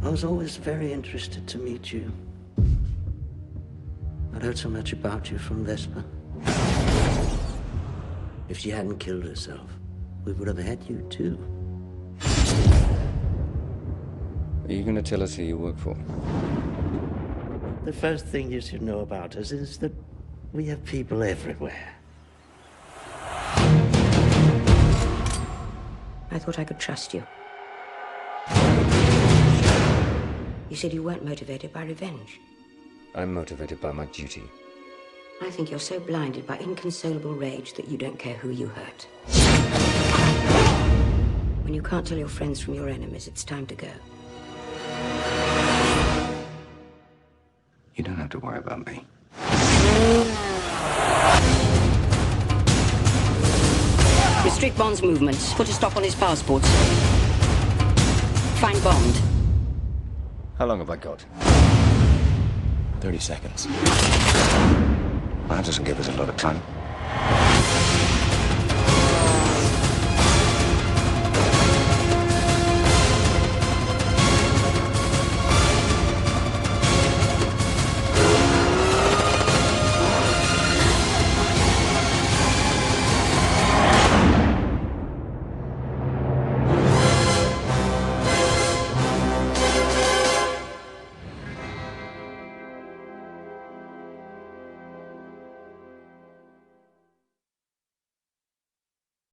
I was always very interested to meet you. I'd heard so much about you from Vespa. If she hadn't killed herself, we would have had you too. Are you going to tell us who you work for? The first thing you should know about us is that we have people everywhere. I thought I could trust you. You said you weren't motivated by revenge. I'm motivated by my duty. I think you're so blinded by inconsolable rage that you don't care who you hurt. When you can't tell your friends from your enemies, it's time to go. You don't have to worry about me. Restrict Bond's movements. Put a stop on his passports. Find Bond. How long have I got? 30 seconds. That doesn't give us a lot of time.